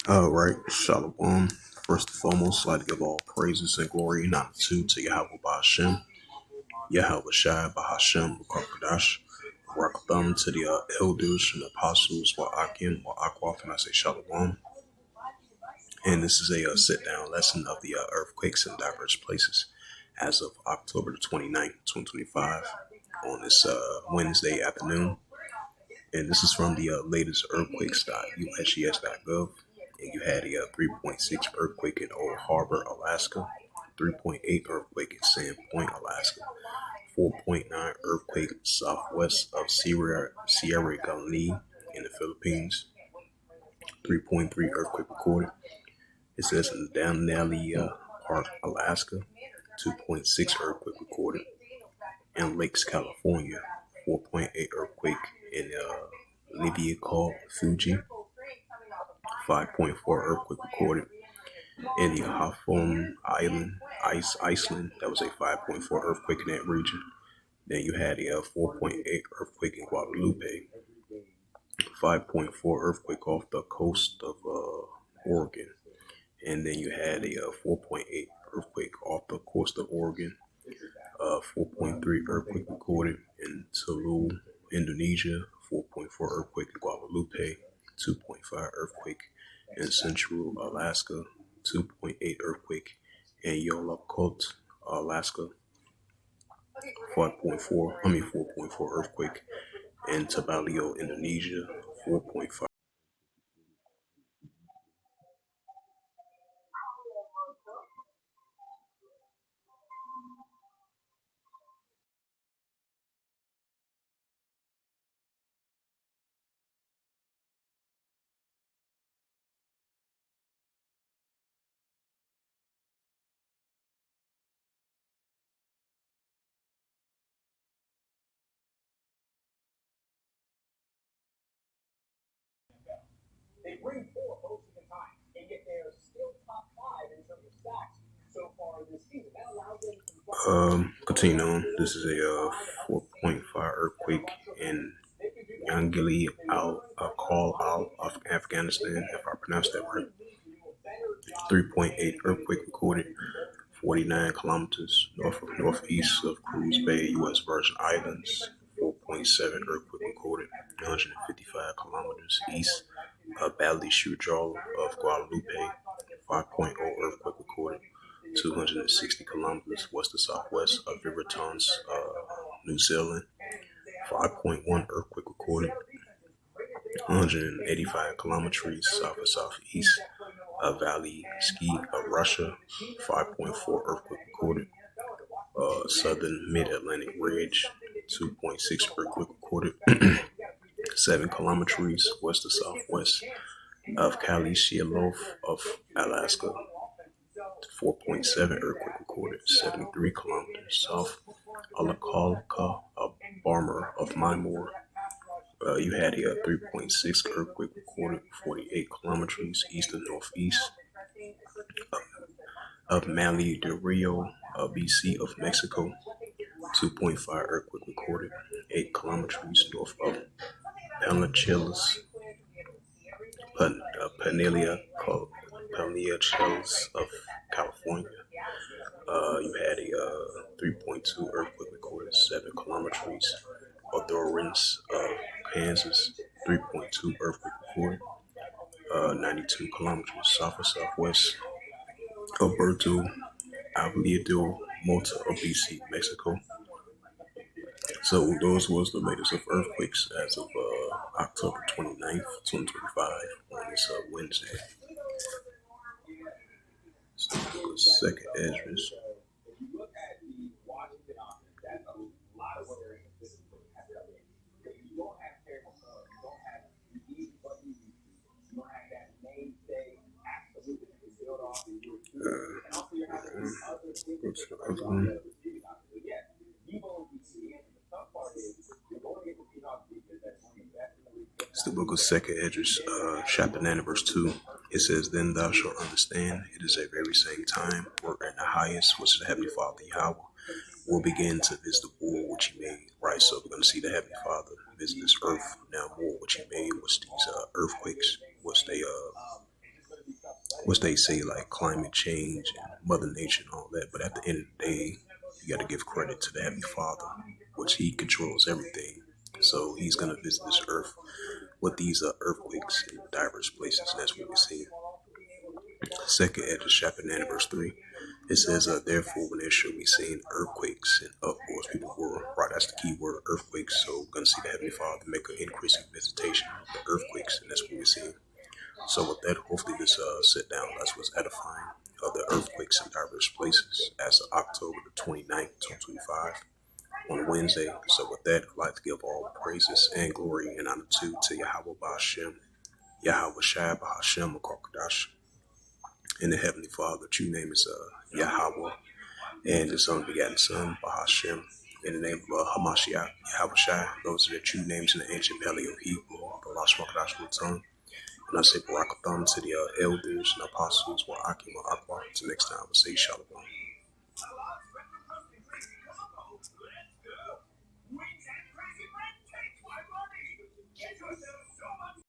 All right, Shalom. First and foremost, I'd like to give all praises and glory and honor to Yahweh Ba'Shem, Yahweh Shai Ba'Hashem, Kadash, Rakatham to the elders and apostles, Wa'akim, Wa'akwaf, and I say Shalom. And this is a sit-down lesson of the earthquakes in diverse places as of October the 29th, 2025, on this Wednesday afternoon. And this is from the latest earthquakes.usgs.gov. And you had a 3.6 earthquake in Old Harbor, Alaska, 3.8 earthquake in Sand Point, Alaska, 4.9 earthquake southwest of Sierra Leone in the Philippines, 3.3 earthquake recorded. It says in Denali Park, Alaska, 2.6 earthquake recorded. In Lakes, California, 4.8 earthquake in Libya called Fuji, 5.4 earthquake recorded in the Hafon Island, Iceland. That was a 5.4 earthquake in that region. Then you had a 4.8 earthquake in Guadalupe, 5.4 earthquake off the coast of Oregon. And then you had a 4.8 earthquake off the coast of Oregon, 4.3 earthquake recorded in Tulu, Indonesia, 4.4 earthquake in Guadalupe, 2.5 earthquake in Central Alaska, 2.8 earthquake in Yolokot, Alaska, 4.4 earthquake in Tabalio, Indonesia, 4.5. Continue on. This is a 4.5 earthquake in Yangili Al of Afghanistan, if I pronounced that right. 3.8 earthquake recorded 49 kilometers northeast of Cruz Bay, U.S. Virgin Islands. 4.7 earthquake recorded 155 kilometers east of Bali Shujal of Guadalupe. 5.0 earthquake recorded 260 kilometers west to southwest of Rivertons, New Zealand. 5.1 earthquake recorded 185 kilometers south of southeast of Valley Ski of Russia. 5.4 earthquake recorded southern mid-Atlantic ridge. 2.6 earthquake recorded 7 kilometers west to southwest of Kalishialov of Alaska. 4.7 earthquake recorded 73 kilometers south Alakalka of Barmer of Mymore. You had a 3.6 earthquake recorded 48 kilometers east and northeast of Mali de Rio, BC of Mexico. 2.5 earthquake recorded 8 kilometers north of Panachilas, Panillas of California. You had a 3.2 earthquake recorded 7 kilometers of Dorrance, Kansas. 3.2 earthquake recorded 92 kilometers south of southwest of Berto Aviliado, Mota of BC, Mexico. So those was the latest of earthquakes as of October 29th, 2025 on this Wednesday. Second address. It's the book of Second Esdras, chapter 9, verse 2. It says, Then thou shalt understand, it is a very same time, where in the highest, which is the Heavenly Father Yahweh, will begin to visit the war which he made. Right, so we're going to see the Heavenly Father visit this earth now more. What he made was these earthquakes, which they say like climate change and Mother Nature and all that. But at the end of the day, you got to give credit to the Heavenly Father, which He controls everything. So He's gonna visit this earth with these earthquakes in diverse places. And that's what we see. Second Edges chapter 9 verse 3. It says, therefore, when there shall be seen earthquakes and uproars, people will, right, that's the key word, earthquakes. So, we're going to see the Heavenly Father make an increasing visitation of the earthquakes, and that's what we see. So, with that, hopefully, this sit down lesson was edifying of the earthquakes in diverse places as of October the 29th, 2025, on Wednesday. So, with that, I'd like to give all praises and glory and honor to Yahweh Ba'Shem, Yahweh Shai Ba'Shem, Makokadash, and the Heavenly Father. True name is Yahweh, and His Son begotten Son, Bahashem, in the name of Hamashiach, Yahweh Shai. Those are the true names in the ancient Paleo Hebrew, the Lost Makadash tongue. And I say Barakathon to the elders and apostles, Wa Akim, Wa Akbar. Until next time, I say Shalom.